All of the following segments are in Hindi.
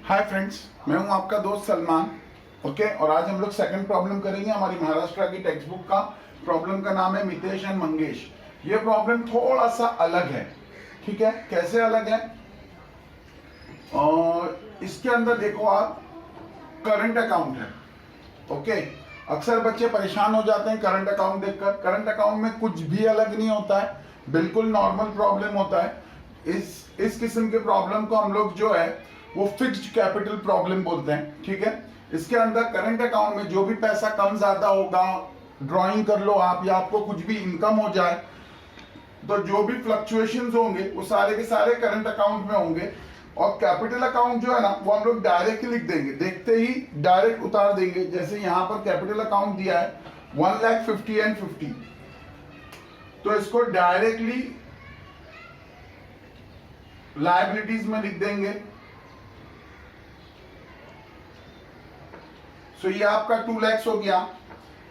हाय फ्रेंड्स, मैं हूं आपका दोस्त सलमान। ओके, और आज हम लोग सेकंड प्रॉब्लम करेंगे हमारी महाराष्ट्र की टेक्स्ट बुक का। प्रॉब्लम का नाम है मितेश एंड मंगेश। ये प्रॉब्लम थोड़ा सा अलग है। ठीक है, कैसे अलग है? और इसके अंदर देखो आप, करंट अकाउंट है। ओके, अक्सर बच्चे परेशान हो जाते हैं करंट अकाउंट देखकर। करंट अकाउंट में कुछ भी अलग नहीं होता है, बिल्कुल नॉर्मल प्रॉब्लम होता है। इस किस्म के प्रॉब्लम को हम लोग जो है वो फिक्स्ड कैपिटल प्रॉब्लम बोलते हैं। ठीक है, इसके अंदर करंट अकाउंट में जो भी पैसा कम ज्यादा होगा, ड्राइंग कर लो आप, या आपको कुछ भी इनकम हो जाए, तो जो भी फ्लक्चुएशंस होंगे वो सारे के सारे करंट अकाउंट में होंगे। और कैपिटल अकाउंट जो है ना, वो हम लोग डायरेक्ट लिख देंगे, देखते ही डायरेक्ट उतार देंगे। जैसे यहां पर कैपिटल अकाउंट दिया है 1,50,000 एंड 50, तो इसको डायरेक्टली लायबिलिटीज में लिख देंगे। सो ये आपका 2 लाख हो गया।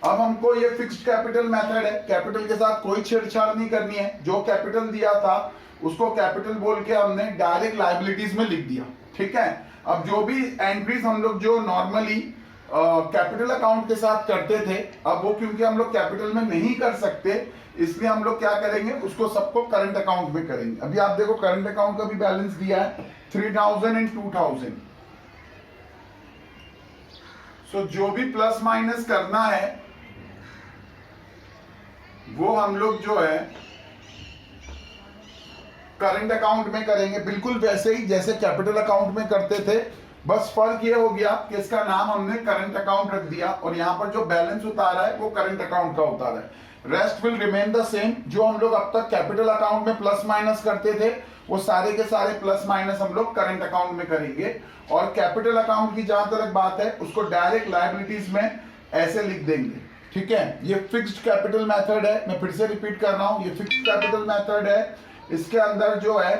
अब हमको ये फिक्स्ड कैपिटल मेथड है, कैपिटल के साथ कोई छेड़छाड़ नहीं करनी है। जो कैपिटल दिया था उसको कैपिटल बोल के हमने डायरेक्ट लायबिलिटीज में लिख दिया। ठीक है, अब जो भी एंट्रीज हम लोग जो नॉर्मली कैपिटल अकाउंट के साथ करते थे, अब वो क्योंकि हम लोग कैपिटल में नहीं कर सकते, इसलिए हम लोग क्या करेंगे, उसको सबको करंट अकाउंट में करेंगे। अभी आप देखो करंट अकाउंट का भी बैलेंस दिया है 3,000 एंड 2,000। सो जो भी प्लस माइनस करना है वो हम लोग जो है करंट अकाउंट में करेंगे, बिल्कुल वैसे ही जैसे कैपिटल अकाउंट में करते थे। बस फर्क ये हो गया कि इसका नाम हमने करंट अकाउंट रख दिया, और यहां पर जो बैलेंस उतारा है वो करंट अकाउंट का उतारा है। Rest will remain the same. जो हम लोग अब तक कैपिटल अकाउंट में प्लस माइनस करते थे, वो सारे के सारे प्लस माइनस हम लोग करंट अकाउंट में करेंगे। और कैपिटल अकाउंट की जहां तक बात है, उसको डायरेक्ट लायबिलिटीज में ऐसे लिख देंगे। ठीक है, ये फिक्स्ड कैपिटल मेथड है। मैं फिर से रिपीट कर रहा हूं, ये फिक्स्ड कैपिटल मेथड है। इसके अंदर जो है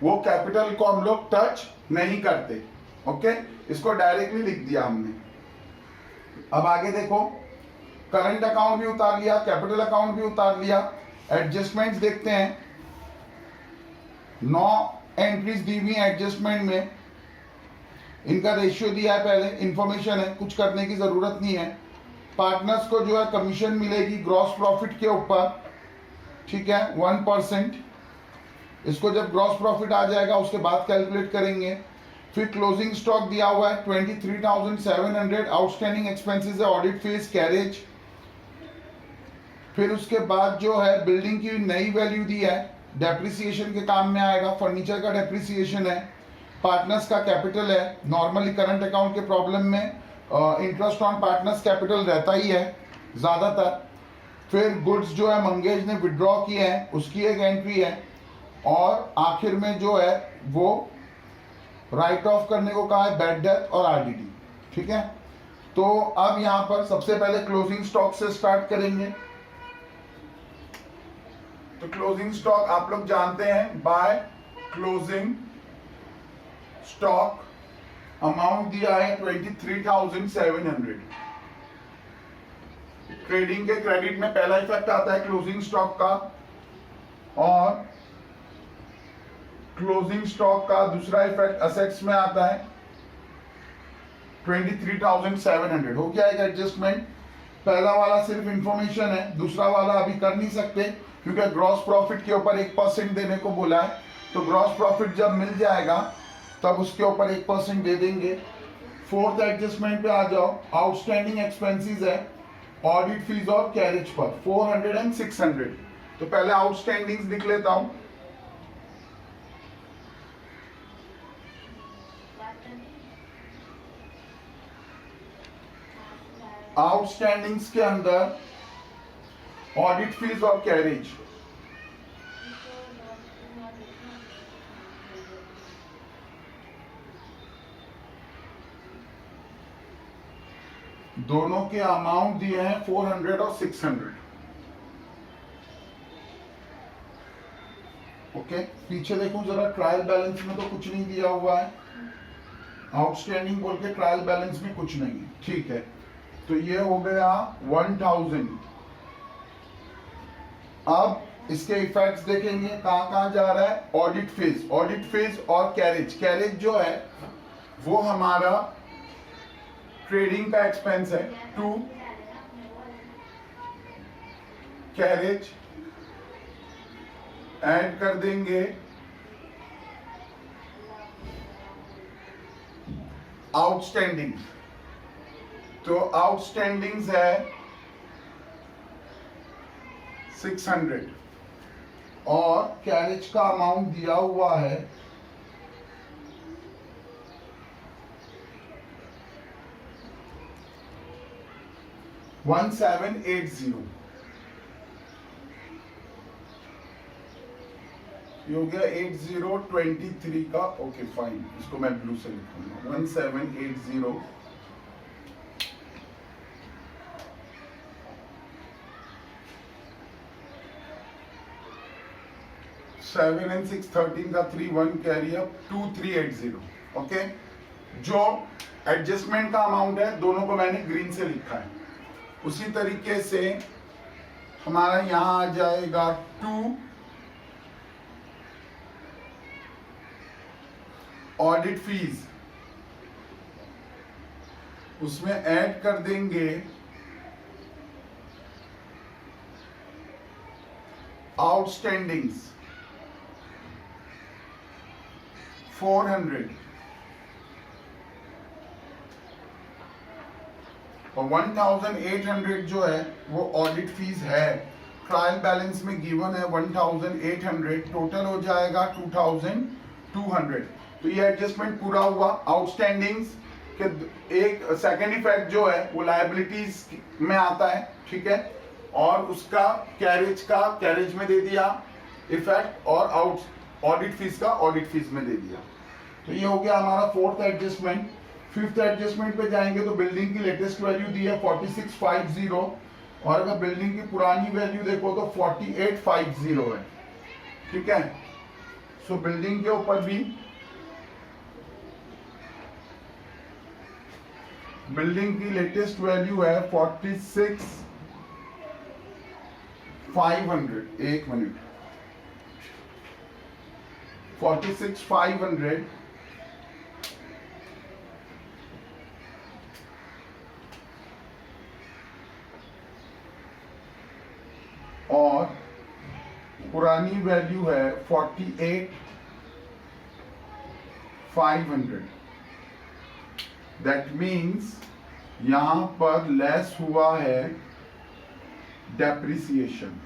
वो कैपिटल को हम लोग टच नहीं करते। ओके, इसको डायरेक्टली लिख दिया हमने। अब आगे देखो, करंट अकाउंट भी उतार लिया, कैपिटल अकाउंट भी उतार लिया। एडजस्टमेंट्स देखते हैं। 9 एंट्रीज दी हुई एडजस्टमेंट में, इनका रेशियो दिया है, पहले इंफॉर्मेशन है, कुछ करने की जरूरत नहीं है। पार्टनर्स को जो है कमीशन मिलेगी ग्रॉस प्रॉफिट के ऊपर। ठीक है, 1%। इसको जब ग्रॉस प्रॉफिट आ जाएगा उसके बाद कैलकुलेट करेंगे। फिर क्लोजिंग स्टॉक दिया हुआ है 23,700। आउटस्टैंडिंग एक्सपेंसेस है ऑडिट फीस, कैरेज। फिर उसके बाद जो है बिल्डिंग की नई वैल्यू दी है, डेप्रिसिएशन के काम में आएगा, फर्नीचर का डेप्रिसिएशन है। पार्टनर्स का कैपिटल है, नॉर्मली करंट अकाउंट के प्रॉब्लम में इंटरेस्ट ऑन पार्टनर्स कैपिटल रहता ही है ज्यादातर। फिर गुड्स जो है मंगेश ने विड्रॉ किए हैं, उसकी एक एंट्री है। और आखिर में जो है वो राइट ऑफ करने को कहा है, बैड डेट और आरडीडी। ठीक है, तो अब यहां पर सबसे पहले क्लोजिंग स्टॉक से स्टार्ट करेंगे। तो क्लोजिंग स्टॉक आप लोग जानते हैं, बाय क्लोजिंग स्टॉक अमाउंट दिया है 23,700। ट्रेडिंग के क्रेडिट में पहला इफेक्ट आता है क्लोजिंग स्टॉक का, और क्लोजिंग स्टॉक का दूसरा इफेक्ट असेट्स में आता है 23,700। हो गया एक एडजस्टमेंट। पहला वाला सिर्फ इंफॉर्मेशन है, दूसरा वाला अभी कर नहीं सकते क्योंकि ग्रॉस प्रॉफिट के ऊपर 1% देने को बोला है। तो ग्रॉस प्रॉफिट जब मिल जाएगा तब उसके ऊपर 1% दे देंगे। फोर्थ एडजस्टमेंट पे आ जाओ। आउटस्टैंडिंग एक्सपेंसेस है ऑडिट फीस और कैरेज पर 400 एंड 600। तो पहले आउटस्टैंडिंग्स लिख लेता हूं। आउटस्टैंडिंग्स के अंदर ऑडिट फीस और कैरेज, दोनों के अमाउंट दिए हैं 400 और 600। ओके, पीछे देखो जरा, ट्रायल बैलेंस में तो कुछ नहीं दिया हुआ है, आउटस्टैंडिंग बोल के ट्रायल बैलेंस में कुछ नहीं है। ठीक है, तो ये हो गया 1,000। अब इसके इफेक्ट्स देखेंगे, कहां कहां जा रहा है। ऑडिट फीस और कैरेज। कैरेज जो है वो हमारा ट्रेडिंग का एक्सपेंस है। 2 कैरेज ऐड कर देंगे आउटस्टैंडिंग, तो आउटस्टैंडिंग्स है 600 और कैरेज का अमाउंट दिया हुआ है 1780। ये हो गया 8023 का। ओके फाइन, इसको मैं ब्लू से लिखूंगा 1780 7 and 6 13 का 3 1 कैरी अप 2380। ओके, जो एडजस्टमेंट का अमाउंट है दोनों को मैंने ग्रीन से लिखा है। उसी तरीके से हमारा यहां आ जाएगा 2 ऑडिट फीस, उसमें ऐड कर देंगे आउटस्टैंडिंग्स 400 और 1800 जो है वो ऑडिट फीस है। ट्रायल बैलेंस में गिवन है 1800, टोटल हो जाएगा 2200। तो ये एडजस्टमेंट पूरा हुआ। आउटस्टैंडिंग्स के एक सेकेंड इफेक्ट जो है वो लायबिलिटीज में आता है, ठीक है, और उसका कैरेज में दे दिया इफेक्ट और ऑडिट फीस का ऑडिट फीस में दे दिया। तो ये हो गया हमारा फोर्थ एडजस्टमेंट। फिफ्थ एडजस्टमेंट पे जाएंगे तो बिल्डिंग की लेटेस्ट वैल्यू दी है 4650 और अगर बिल्डिंग की पुरानी वैल्यू देखो तो 4850 है, ठीक है। सो बिल्डिंग के ऊपर भी बिल्डिंग की लेटेस्ट वैल्यू है 46,500। एक मिनट, 46,500 और पुरानी वैल्यू है 48,500। दैट मीन्स यहां पर लेस हुआ है डेप्रिसिएशन।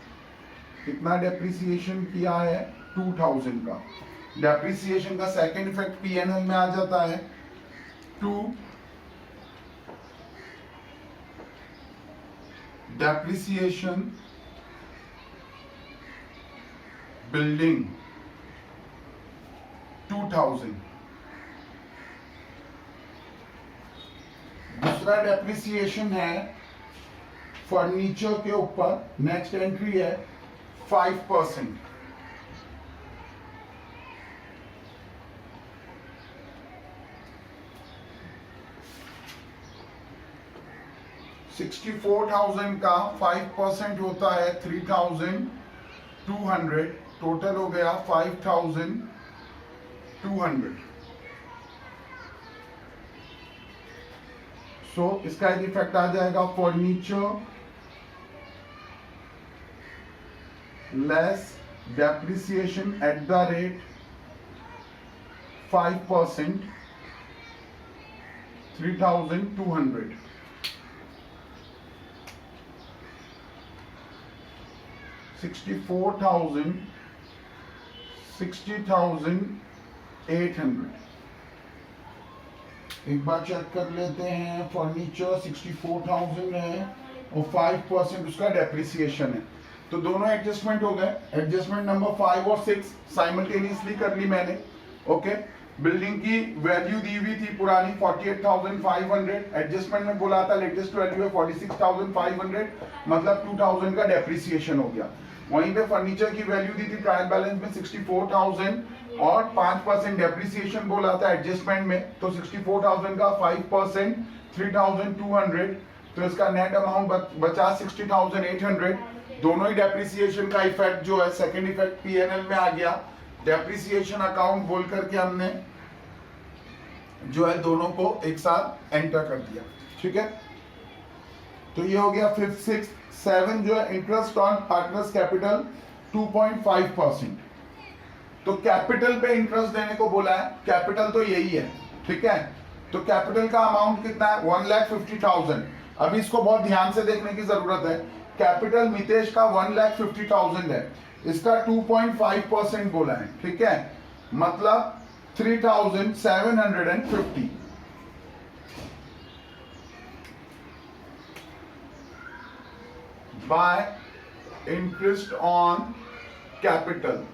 कितना डेप्रिसिएशन किया है? 2000 का। डेप्रिसिएशन का सेकेंड इफेक्ट पीएनएल में आ जाता है। 2 डेप्रिसिएशन बिल्डिंग 2000। दूसरा डेप्रिसिएशन है फर्नीचर के ऊपर, नेक्स्ट एंट्री है 5%। $64,000 का 5% होता है 3,200, टोटल हो गया 5,200। सो इसका एक इफेक्ट आ जाएगा furniture less depreciation at the rate 5%, 3,200। $64,000, 60,800। एक बार चेक कर लेते हैं। फर्नीचर 64,000 है और 5% उसका डेप्रिसिएशन है। तो दोनों एडजस्टमेंट हो गए। एडजस्टमेंट नंबर 5 और 6 साइमल्टेनियसली कर ली मैंने। ओके, बिल्डिंग की वैल्यू दी हुई थी पुरानी 48,500, एडजस्टमेंट में बोला था लेटेस्ट वैल्यू है 46,500, मतलब 2000 का डेप्रिसिएशन हो गया। वहीं पे फर्नीचर की वैल्यू दी थी ट्रायल बैलेंस में 64,000 और 5% डेप्रिसिएशन बोला था एडजस्टमेंट में, तो 64,000 का 5% 3,200, तो इसका नेट अमाउंट बचा 60,800। दोनों ही डेप्रिसिएशन का इफेक्ट जो है सेकेंड इफेक्ट पीएनएल में आ गया। डेप्रिसिएशन अकाउंट बोल करके हमने जो है दोनों को एक साथ एंटर कर दिया। ठीक है, तो ये हो गया 5, 6, 7 जो है इंटरेस्ट ऑन पार्टनर्स कैपिटल 2.5%। तो कैपिटल पे इंटरेस्ट देने को बोला है, कैपिटल तो यही है। ठीक है, तो कैपिटल का अमाउंट कितना है 1,50,000। अभी इसको बहुत ध्यान से देखने की जरूरत है। कैपिटल मितेश का 1,50,000 है, इसका 2.5% बोला है। ठीक है, मतलब 3,750 बाय इंटरेस्ट ऑन कैपिटल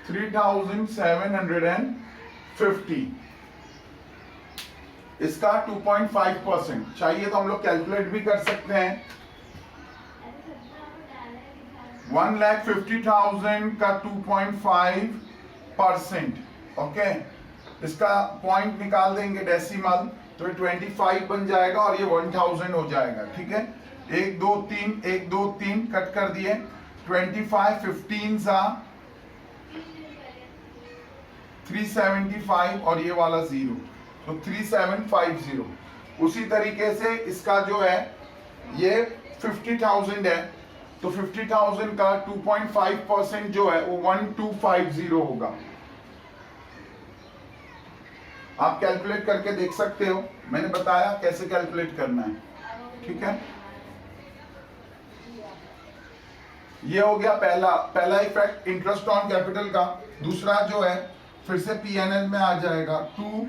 3,750, इसका 2.5% चाहिए तो हम लोग कैलकुलेट भी कर सकते हैं। 1,50,000 का 2.5%, ओके, इसका पॉइंट निकाल देंगे डेसिमल, तो 25 बन जाएगा और ये 1,000 हो जाएगा। ठीक है, 1 2 3 1 2 3 कट कर दिए, 25 15 सा 375 और ये वाला 0, तो 3750। उसी तरीके से इसका जो है ये 50,000 है, तो 50,000 का 2.5% जो है वो 1250 होगा। आप कैलकुलेट करके देख सकते हो, मैंने बताया कैसे कैलकुलेट करना है। ठीक है, ये हो गया पहला इफेक्ट इंटरेस्ट ऑन कैपिटल का। दूसरा जो है फिर से पीएनएल में आ जाएगा, 2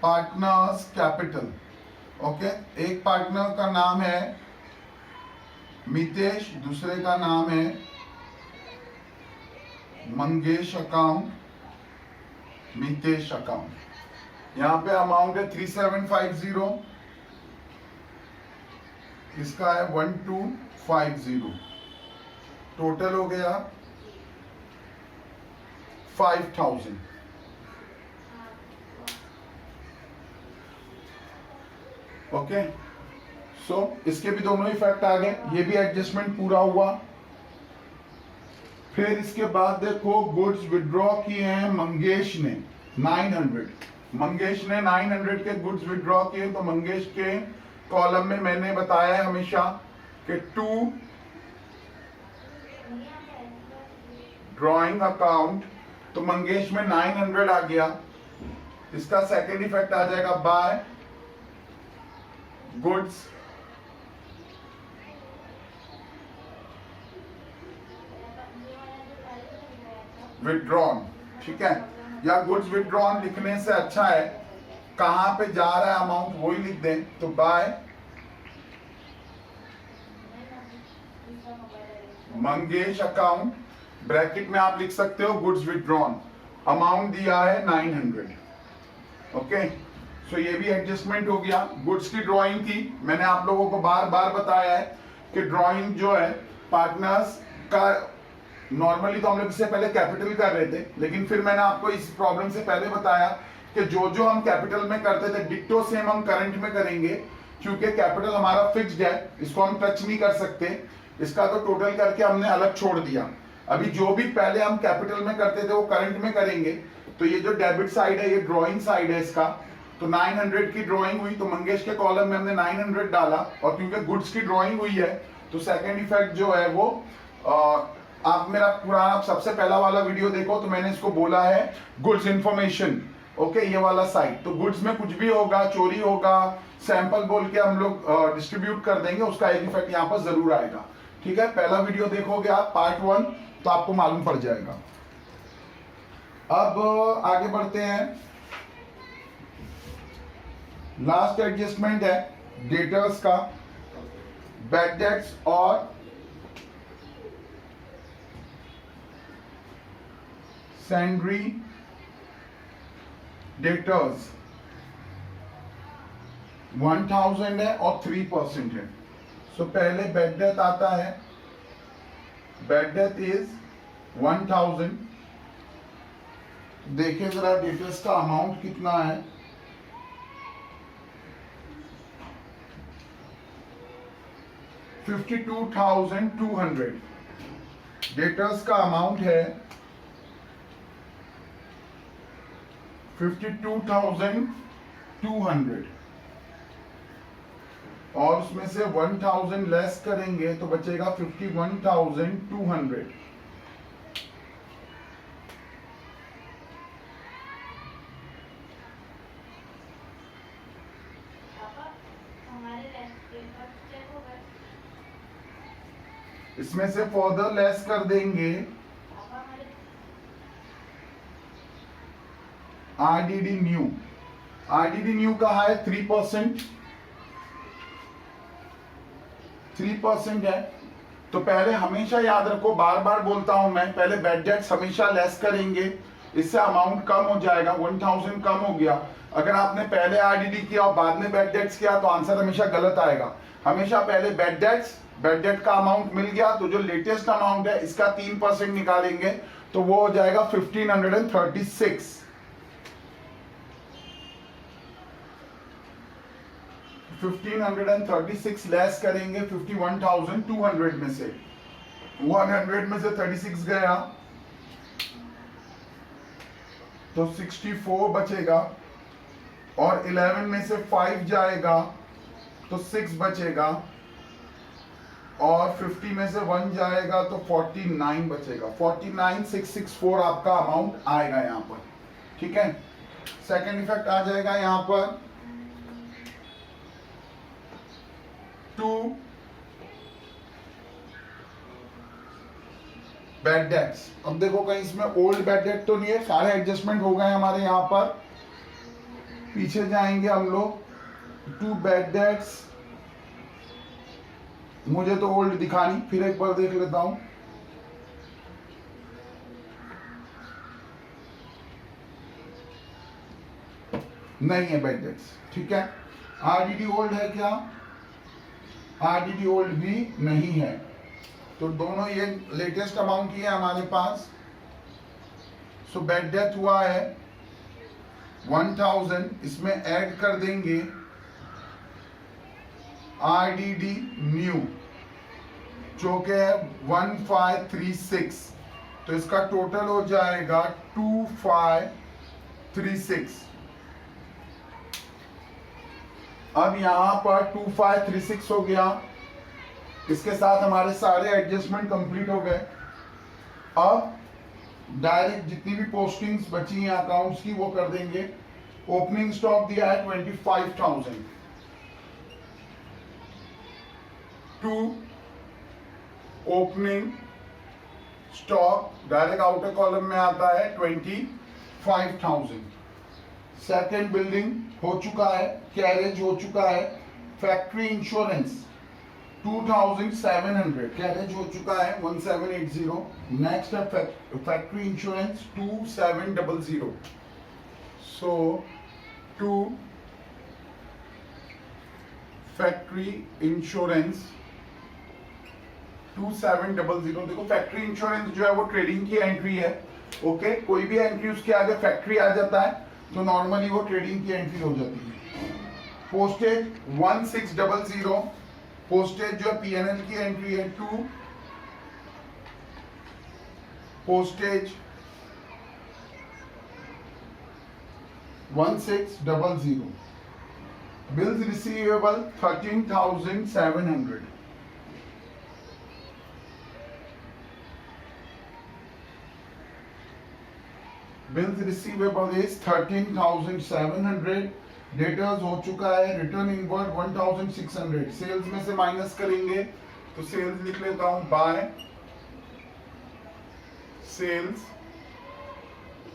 पार्टनर्स कैपिटल। ओके, एक पार्टनर का नाम है मितेश, दूसरे का नाम है मंगेश अकाउंट, मितेश अकाउंट। यहां पे अमाउंट है 3750, इसका है 1250, टोटल हो गया 5,000। ओके, सो इसके भी दोनों इफेक्ट आ गए, ये भी एडजस्टमेंट पूरा हुआ। फिर इसके बाद देखो गुड्स विड्रॉ किए हैं मंगेश ने 900, मंगेश ने 900 के गुड्स विड्रॉ किए। तो मंगेश के कॉलम में मैंने बताया है हमेशा कि 2 ड्रॉइंग अकाउंट, तो मंगेश में 900 आ गया। इसका सेकेंड इफेक्ट आ जाएगा बाय गुड्स विड्रॉन। ठीक है, या गुड्स विड्रॉन लिखने से अच्छा है कहां पे जा रहा है अमाउंट वही लिख दें, तो बाय मंगेश अकाउंट, ब्रैकेट में आप लिख सकते हो गुड्स विड्रॉन, अमाउंट दिया है 900। ओके, सो ये भी एडजस्टमेंट हो गया। गुड्स की ड्राइंग थी, मैंने आप लोगों को बार बार बताया है कि ड्राइंग जो है पार्टनर्स का, नॉर्मली तो हम लोग इससे पहले कैपिटल कर रहे थे, लेकिन फिर मैंने आपको इस प्रॉब्लम से पहले बताया कि जो जो हम कैपिटल में करते थे डिट्टो सेम हम करंट में करेंगे, क्योंकि कैपिटल हमारा फिक्स्ड है, इसको हम टच नहीं कर सकते। इसका तो टोटल करके हमने अलग छोड़ दिया। अभी जो भी पहले हम कैपिटल में करते थे वो करंट में करेंगे। तो ये जो डेबिट साइड है ये ड्रॉइंग साइड है इसका, तो 900 की ड्रॉइंग हुई, तो मंगेश के कॉलम में हमने 900 डाला, और क्योंकि गुड्स की ड्रॉइंग हुई है तो सेकंड इफेक्ट जो है वो आप मेरा पुराना सबसे पहला वाला वीडियो देखो, तो मैंने इसको बोला है गुड्स इंफॉर्मेशन। ओके, ये वाला साइड, तो गुड्स में कुछ भी होगा, चोरी होगा, सैंपल बोल के हम लोग डिस्ट्रीब्यूट कर देंगे, उसका एक इफेक्ट यहाँ पर जरूर आएगा। ठीक है, पहला वीडियो देखोगे आप पार्ट 1, तो आपको मालूम पड़ जाएगा। अब आगे बढ़ते हैं, लास्ट एडजस्टमेंट है डेटर्स का, बैड डेट्स और सैंड्री डेटर्स 1000 है और 3% है। सो पहले बैड डेट आता है, बैड डेट इज 1000। देखिए जरा डेटर्स का अमाउंट कितना है, 52,200 डेटर्स का अमाउंट है 52,200 और उसमें से 1,000 लेस करेंगे तो बचेगा 51,200। इसमें से फर्दर लेस कर देंगे आरडीडी न्यू। आरडीडी न्यू का है 3%, 3% है। तो पहले हमेशा याद रखो, बार बार बोलता हूं मैं, पहले बैड डेट्स हमेशा लेस करेंगे, इससे अमाउंट कम हो जाएगा। 1,000 कम हो गया। अगर आपने पहले आरडीडी किया और बाद में बैड डेट्स किया तो आंसर हमेशा गलत आएगा। हमेशा पहले बैड डेट का अमाउंट मिल गया तो जो लेटेस्ट अमाउंट है इसका 3% निकालेंगे तो वो हो जाएगा 1536। 1536 लेस करेंगे 51,200 में से। 100 में से 36 गया तो 64 बचेगा और 11 में से 5 जाएगा तो 6 बचेगा और 50 में से 1 जाएगा तो 49 बचेगा। 49,664 आपका अमाउंट आएगा यहां पर। ठीक है, सेकेंड इफेक्ट आ जाएगा यहां पर 2 बैड डेट्स। अब देखो कहीं इसमें ओल्ड बैड डेट तो नहीं है, सारे एडजस्टमेंट हो गए हमारे यहां पर। पीछे जाएंगे हम लोग। 2 बैड डेट्स, मुझे तो ओल्ड दिखा नहीं, फिर एक बार देख लेता हूं। नहीं है बैड डेट्स। ठीक है, आरडीडी ओल्ड है क्या? आरडीडी ओल्ड भी नहीं है। तो दोनों ये लेटेस्ट अमाउंट ही है हमारे पास। सो बैड डेथ हुआ है 1,000, इसमें ऐड कर देंगे आरडीडी न्यू जो कि है 1536। तो इसका टोटल हो जाएगा 2536। अब यहां पर 2536 हो गया। इसके साथ हमारे सारे एडजस्टमेंट कंप्लीट हो गए। अब डायरेक्ट जितनी भी पोस्टिंग्स बची हैं अकाउंट्स की वो कर देंगे। ओपनिंग स्टॉक दिया है 25,000 to opening stock direct outer column में आता है 25,000। सेकेंड बिल्डिंग हो चुका है, कैरेज हो चुका है। फैक्ट्री इंश्योरेंस 2,700, कैरेज हो चुका है 1780। नेक्स्ट है फैक्ट्री इंश्योरेंस 2700। सो 2 फैक्ट्री इंश्योरेंस 2700। देखो फैक्ट्री इंश्योरेंस जो है वो ट्रेडिंग की एंट्री है। ओके, कोई भी एंट्री उसके आगे फैक्ट्री आ जाता है तो नॉर्मली वो ट्रेडिंग की एंट्री हो जाती है। पोस्टेज 1600, पोस्टेज जो है पीएनएल की एंट्री है। 2 postage 1600। Bills receivable 13,700। Bills receivable is 13,700। Debtors हो चुका है। Return inward 1,600। सेल्स में से माइनस करेंगे तो सेल्स लिख लेता हूं बाय सेल्स,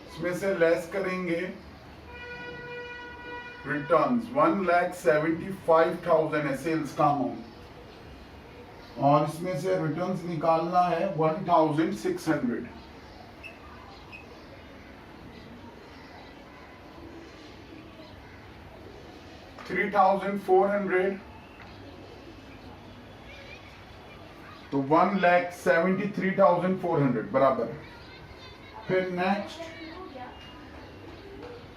इसमें से लेस करेंगे रिटर्न्स। 1,75,000 है सेल्स का अमाउंट और इसमें से रिटर्न्स निकालना है 1,600। 3,400 तो 1,73,400 बराबर। फिर नेक्स्ट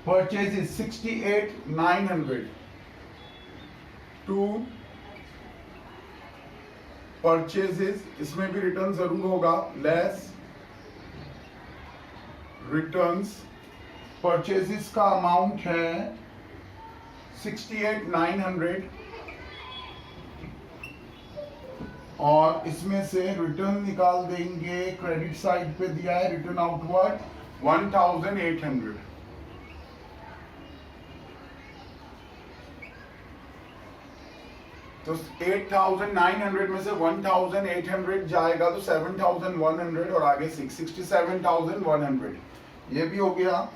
परचेज 68,900 टू परचेजेस, इसमें भी रिटर्न जरूर होगा, लेस रिटर्न्स परचेजेस का अमाउंट है 68,900 और इसमें से रिटर्न निकाल देंगे। क्रेडिट साइड पे दिया है रिटर्न आउटवर्ड 1,800। तो 8,900 में से 1,800 जाएगा तो 7,100 और आगे 67,100 ये भी हो गया।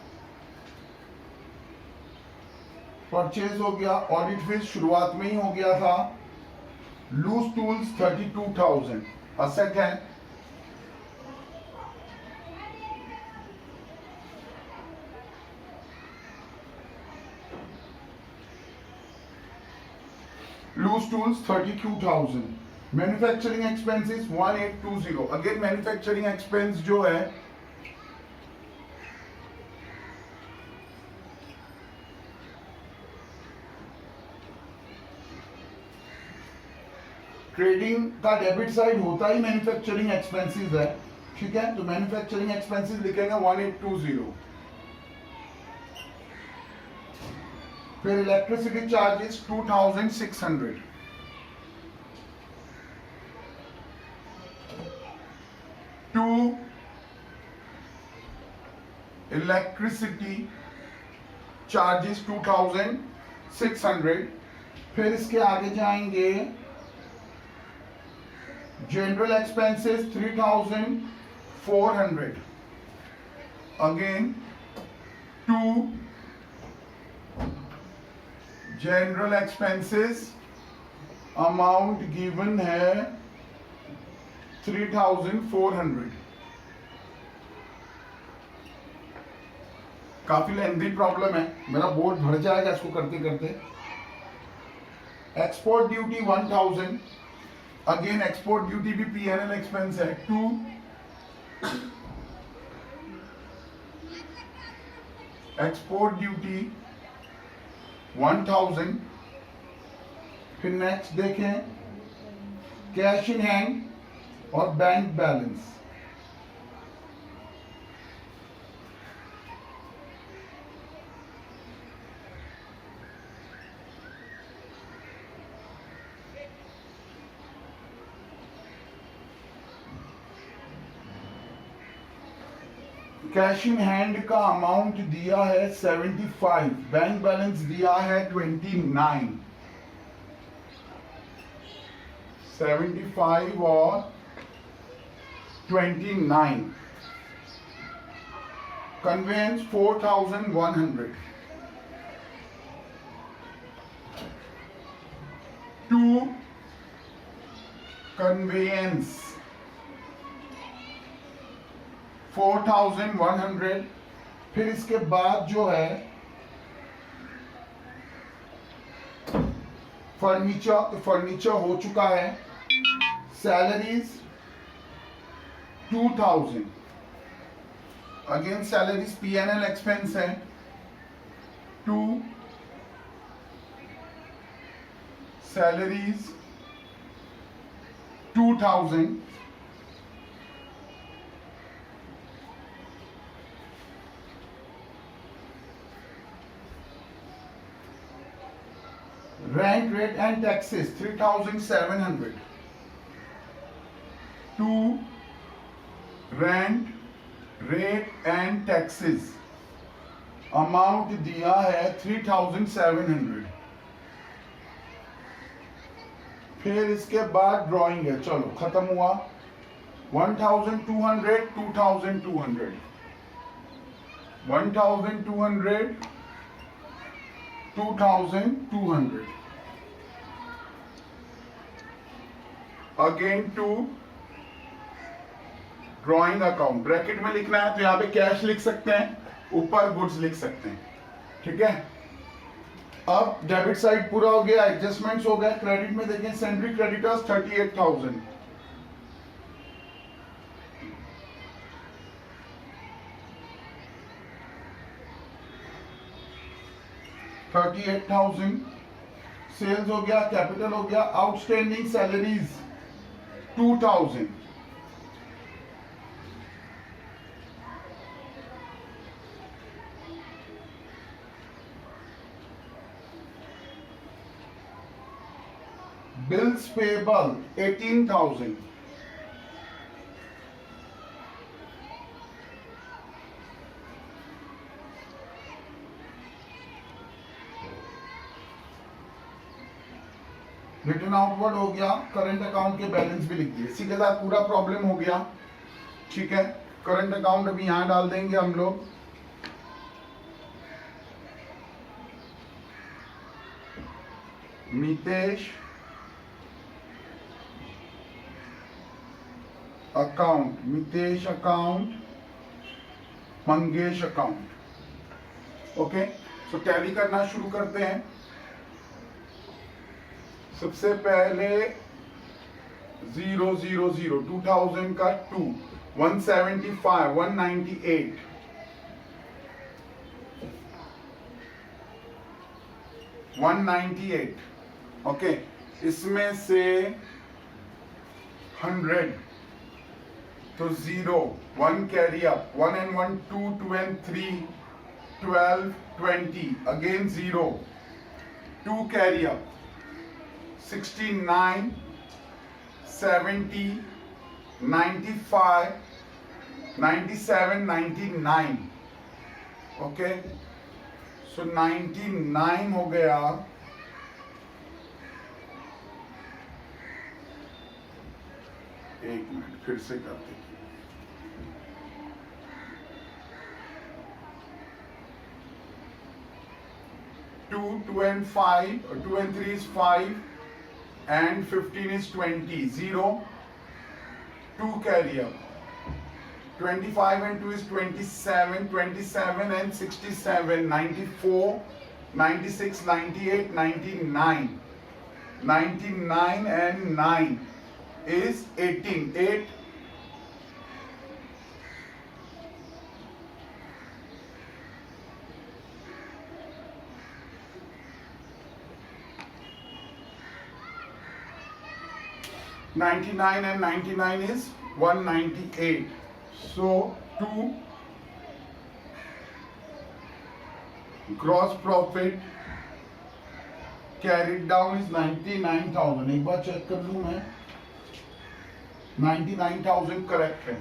परचेज हो गया। ऑडिट फीस शुरुआत में ही हो गया था। लूज टूल्स 32,000 असेट है। Loose tools 32,000। Manufacturing expenses 1820। Again manufacturing expense जो है ट्रेडिंग का डेबिट साइड होता ही मैन्युफैक्चरिंग एक्सपेंसेस है, ठीक है। तो मैन्युफैक्चरिंग एक्सपेंसेस लिखेंगे 1820। फिर electricity charges 2,600। To electricity charges 2,600। फिर इसके आगे जाएंगे general expenses 3,400। Again to general expenses amount given है 3,400। काफी लेंथी प्रॉब्लम है, मेरा बोर्ड भर जाएगा इसको करते करते। Export duty 1,000। Again export duty भी P&L एक्सपेंस है। To export duty 1,000। फिर नेक्स्ट देखें कैश इन हैंड और bank balance. Cash in hand का अमाउंट दिया है 75। बैंक बैलेंस दिया है 29। 75 और 29। कन्वेंस 4,100। To conveyance 4,100। फिर इसके बाद जो है फर्नीचर हो चुका है। Salaries 2,000। Again salaries P&L expense है। To salaries 2,000। Rent, rate and taxes 3,700. To rent, rate and taxes amount दिया है 3,700। फिर इसके बाद ड्राइंग है। चलो खत्म हुआ। 1,200 2,200 1,200 2,200। Again to drawing account. Bracket में लिखना है तो यहां पे कैश लिख सकते हैं, ऊपर गुड्स लिख सकते हैं, ठीक है। अब डेबिट साइड पूरा हो गया, एडजस्टमेंट्स हो गए। क्रेडिट में देखें सेंट्री क्रेडिटर्स 38,000। सेल्स हो गया, कैपिटल हो गया। Outstanding salaries 2,000। Bills payable 18,000, return outward हो गया, करंट अकाउंट के बैलेंस भी लिख दिए, इसी के साथ पूरा प्रॉब्लम हो गया। ठीक है, करंट अकाउंट अभी यहां डाल देंगे हम लोग। Mitesh account, Mitesh account, Mangesh account. Okay, so tally करना शुरू करते हैं। सबसे पहले 0 0 0 2000 का 2, 175, 198, 198। ओके, इसमें से 100 तो 0, 1 carry up, 1 and 1 2, 2 and 3 12, 20, again 0, 2 carry up, 69, 70, 95, 97, 99। Okay, सो 99 हो गया। एक मिनट फिर से करते हैं। 2, 2 and 5, 2 and 3 is 5, and 15 is 20, 0, 2 carry up, 25 and 2 is 27, 27 and 67, 94, 96, 98, 99, 99 and 9 is 18, 8, 99 and 99 is 198. So 2 gross profit carried down is 99,000। एक बार चेक कर लूं मैं, 99,000 करेक्ट है।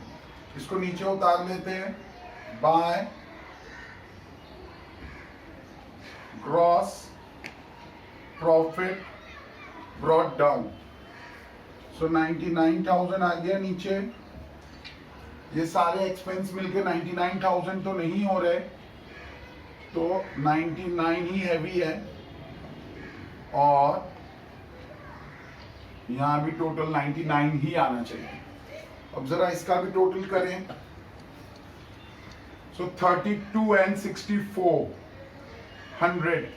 इसको नीचे उतार लेते हैं। By gross profit brought down, so 99,000 आ गया नीचे। ये सारे एक्सपेंस मिलके 99,000 तो नहीं हो रहे, तो 99 ही हैवी है, और यहां भी टोटल 99 ही आना चाहिए। अब जरा इसका भी टोटल करें। सो 32 and 64, 100,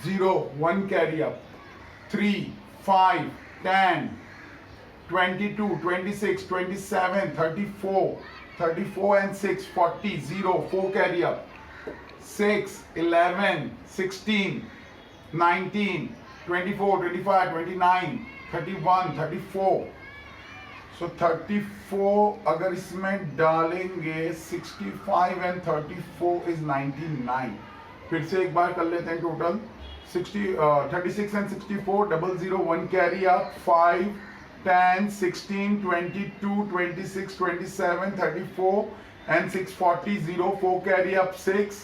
0, 1 carry up, 3, 5, 10, 22, 26, 27, 34, 34 and 6, 40, 0, 4 carry up, 6, 11, 16, 19, 24, 25, 29, 31, 34। सो 34 अगर इसमें डालेंगे 65 and 34 is 99। फिर से एक बार कर लेते हैं total. 36 and 64, 00, 1 carry up, 5, 10, 16, 22, 26, 27, 34 and 6, 40, 0, 4 carry up, 6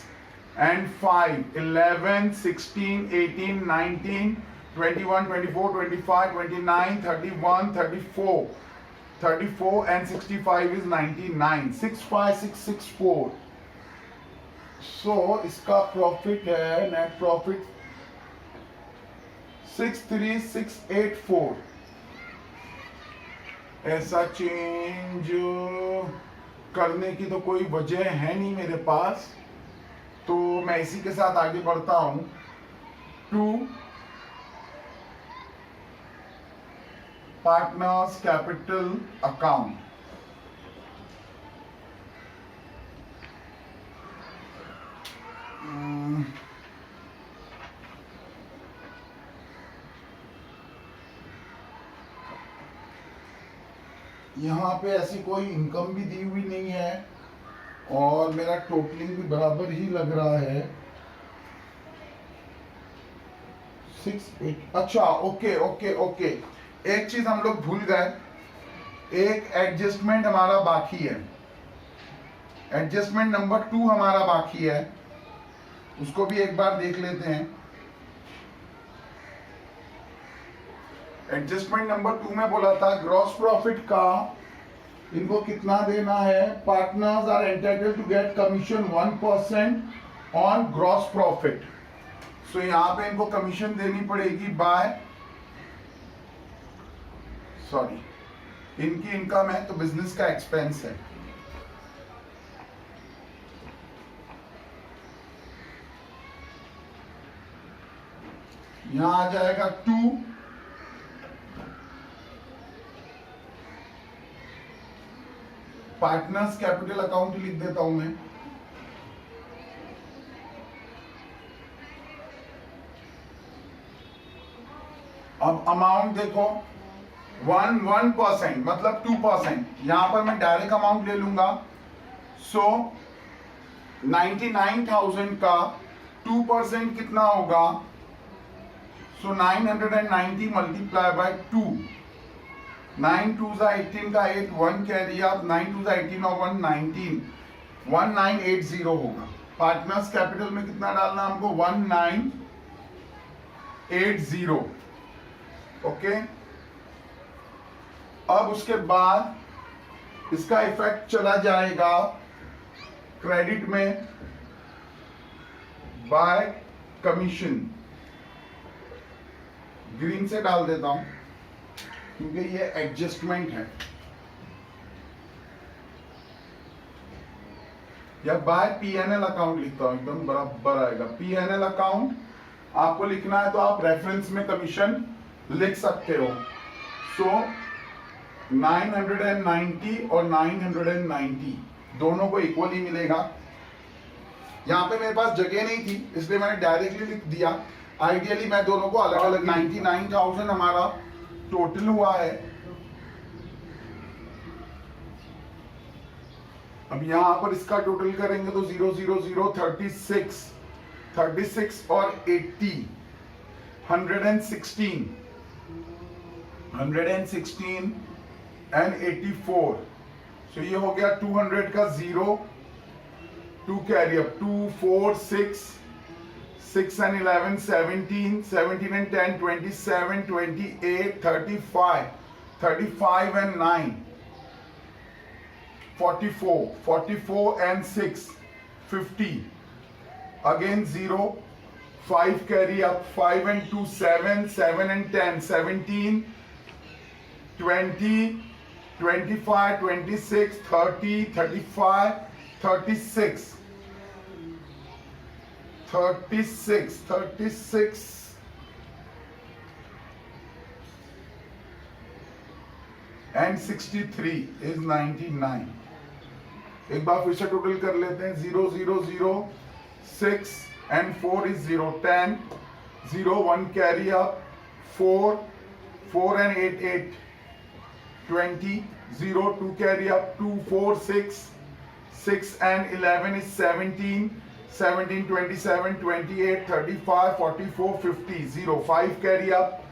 and 5, 11, 16, 18, 19, 21, 24, 25, 29, 31, 34, 34 and 65 is 99, 65664। सो इसका प्रॉफिट है, नेट प्रॉफिट 63684। ऐसा चेंज करने की तो कोई वजह है नहीं मेरे पास, तो मैं इसी के साथ आगे बढ़ता हूं। 2 पार्टनर्स कैपिटल अकाउंट, यहाँ पे ऐसी कोई इनकम भी दी हुई नहीं है, और मेरा टोटलिंग भी बराबर ही लग रहा है 6, 8। अच्छा, ओके ओके ओके, एक चीज हम लोग भूल गए, एक एडजस्टमेंट हमारा बाकी है, एडजस्टमेंट नंबर 2 हमारा बाकी है, उसको भी एक बार देख लेते हैं। एडजस्टमेंट नंबर 2 में बोला था ग्रॉस प्रॉफिट का इनको कितना देना है, partners are entitled to get commission 1% on gross profit. So यहां पे इनको कमीशन देनी पड़ेगी बाय, सॉरी इनकी इनकम है तो बिजनेस का एक्सपेंस है। यहां आ जाएगा 2, पार्टनर्स कैपिटल अकाउंट लिख देता हूं मैं। अब अमाउंट देखो 1% मतलब 2%, यहां पर मैं डायरेक्ट अमाउंट ले लूंगा। सो 99,000 का 2% कितना होगा, सो 990 मल्टीप्लाई बाय 2, 9 2 18 का 8, 1 कैरी आप, 9 2 18 और 1 19, 1980 होगा। पार्टनर्स कैपिटल में कितना डालना हमको, 1980। ओके, अब उसके बाद इसका इफेक्ट चला जाएगा क्रेडिट में बाय कमीशन, ग्रीन से डाल देता हूं क्योंकि ये एडजस्टमेंट है, या बाय पीएनएल अकाउंट लिखता हूं, एकदम बराबर आएगा। पीएनएल अकाउंट आपको लिखना है तो आप रेफरेंस में कमीशन लिख सकते हो। सो 990 और 990 दोनों को इक्वली मिलेगा। यहां पे मेरे पास जगह नहीं थी इसलिए मैंने डायरेक्टली लिख दिया। आइडियली मैं दोनों को अलग अलग, 99,000 हमारा टोटल हुआ है। अब यहां पर इसका टोटल करेंगे तो 0 0 0 36 और 80 116 एंड 84। सो ये हो गया 200 का 0, 2 carry up, 2 4 6 and 11 17 and 10 27 28 35 and 9 44 and 6 50, again 0 5 carry up, 5 and 2 7 and 10 17 20 25 26 30 35 36 and 63 is 99। एक बार फिर से टोटल कर लेते हैं, 0 0 0 6 and 4 is 0 10 0 1 carry up, 4 and 8 8 20 0 2 carry up, 2 4 6 and 11 is 17 27 28 35 44 50 0 5 carry up,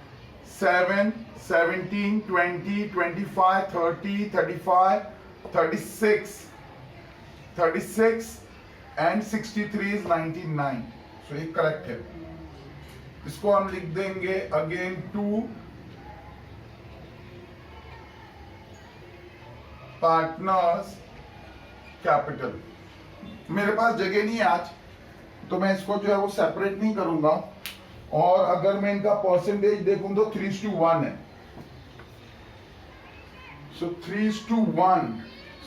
7 17 20 25 30 35 36 and 63 is 99। सो ये करेक्ट है। इसको हम लिख देंगे अगेन 2 पार्टनर्स कैपिटल। मेरे पास जगह नहीं है आज तो मैं इसको जो है वो सेपरेट नहीं करूंगा, और अगर मैं इनका परसेंटेज देखूं तो 3:1 है। सो 3:1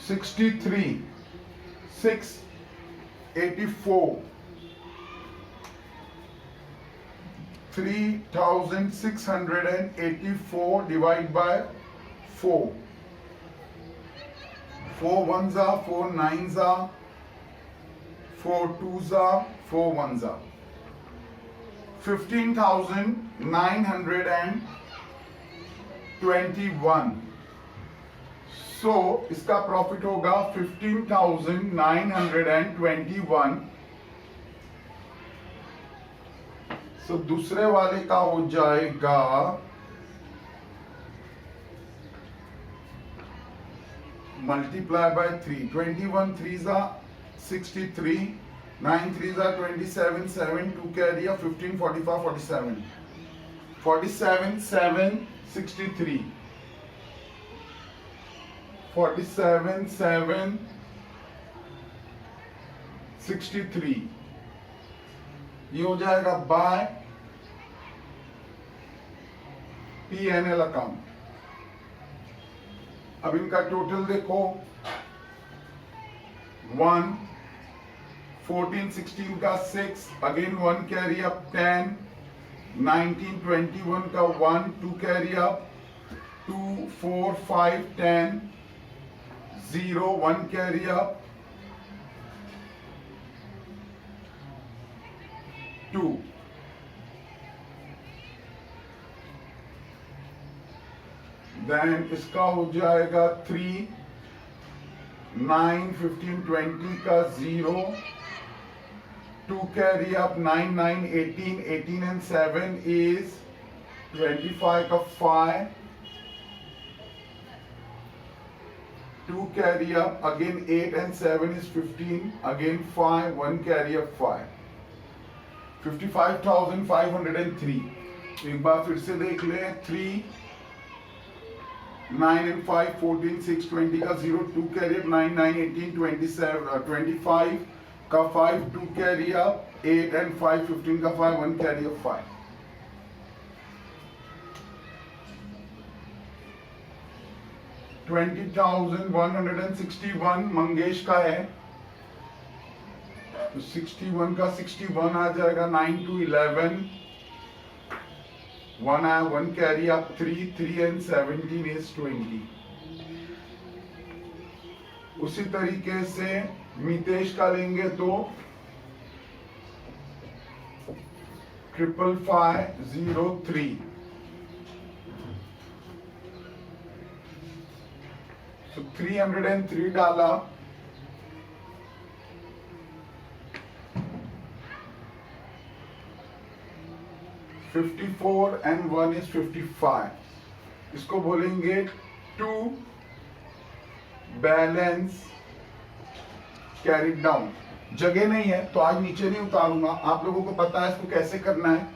63 6 84 3,684 divide by 4 4 1s are 4 9s are 4 2s are 4 1s are 15,921। सो इसका प्रॉफिट होगा 15,921। सो दूसरे वाले का हो जाएगा multiply by 3. 21 3s are 63, 9 3s are 27, 7 2 carry a 15, 45, 47. 47 7 63. 47 7 63. ये हो जाएगा बाय PNL अकाउंट. अब इनका टोटल देखो. 1 14 16 का 6, अगेन 1 कैरी अप 10, 19 21 का 1 2 carry up 2 4 5 10, 0 1 carry up 2. Then इसका हो जाएगा 3 9 15 20 का 0, 2 कैरी अप 9 9 18, 18 and 7 is 25 का 5, 2 carry up again 8 and 7 is 15, again 5, 1 carry up 5. 55,503. एक बार फिर से देख ले. 3 9 and 5 14 6 20 का 0, 2 carry up 9 9 18 27 25 का 5, 2 carry up 8 and 5 15 का 5, 1 carry up 5. $20,161 मंगेश का है. तो 61 का 61 आ जाएगा. 9 to 11, 1 आया, 1 कैरी अप 3 3 and 17 is 20. उसी तरीके से मितेश का लेंगे तो 55503. तो 303 डाला. $54 and 1 is 55. इसको बोलेंगे टू बैलेंस कैरिड डाउन. जगह नहीं है तो आज नीचे नहीं उतारूंगा. आप लोगों को पता है इसको कैसे करना है,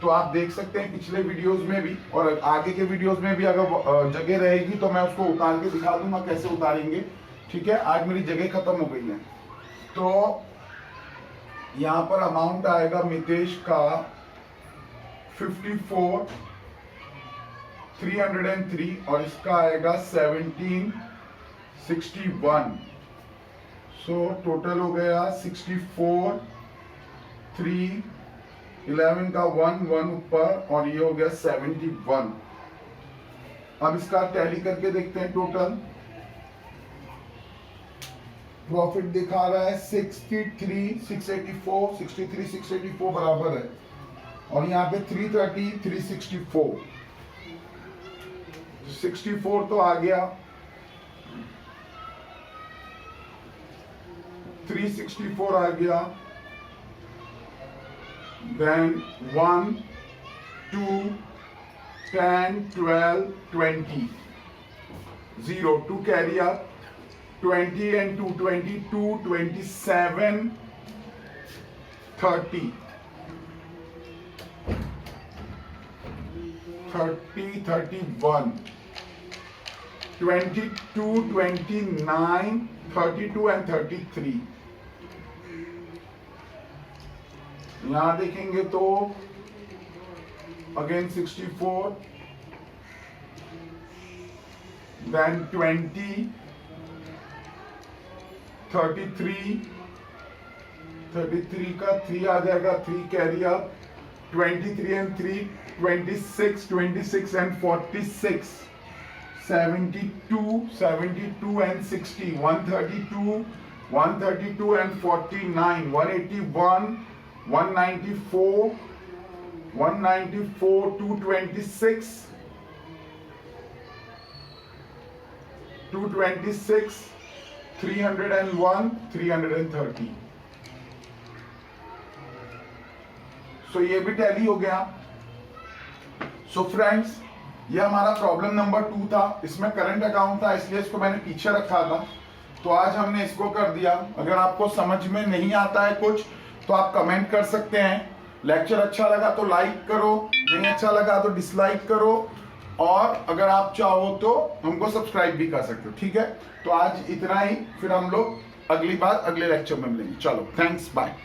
तो आप देख सकते हैं पिछले वीडियोस में भी और आगे के वीडियोस में भी. अगर जगह रहेगी तो मैं उसको उतार के दिखा दूंगा कैसे उतारेंगे. ठीक है, आज मेरी जगह खत्म हो गई है. तो यहाँ पर अमाउंट आएगा मितेश का 54,303 और इसका आएगा 1761. सो टोटल हो गया 64,311 का 1 1 ऊपर और ये हो गया 71. अब इसका टैली करके देखते हैं. टोटल प्रॉफिट दिखा रहा है 63,684, 63,684 बराबर है और यहाँ पे 330, 364. 64 तो आ गया, 364 आ गया. Then 1 2 10 12 20, 0 2 carry up 20 and 2 22 27 30 30 31 22 29 32 and 33. यहां देखेंगे तो अगेन 64, then 20 33 का 3 आ जाएगा, 3 carry up 23 and 3 26 and 46 72 and 60 132 and 49 181 194 226 301 330. सो ये भी टैली हो गया. सो फ्रेंड्स ये हमारा प्रॉब्लम नंबर 2 था, इसमें करंट अकाउंट था इसलिए इसको मैंने पीछे रखा था। तो आज हमने इसको कर दिया। अगर आपको समझ में नहीं आता है कुछ तो आप कमेंट कर सकते हैं। लेक्चर अच्छा लगा तो लाइक करो, नहीं अच्छा लगा तो डिसलाइक करो, और अगर आप चाहो तो हमको सब्सक्राइब भी कर सकते हो। ठीक है, तो आज इतना ही, फिर हम लोग अगली बार अगले लेक्चर में मिलेंगे। चलो, थैंक्स, बाय।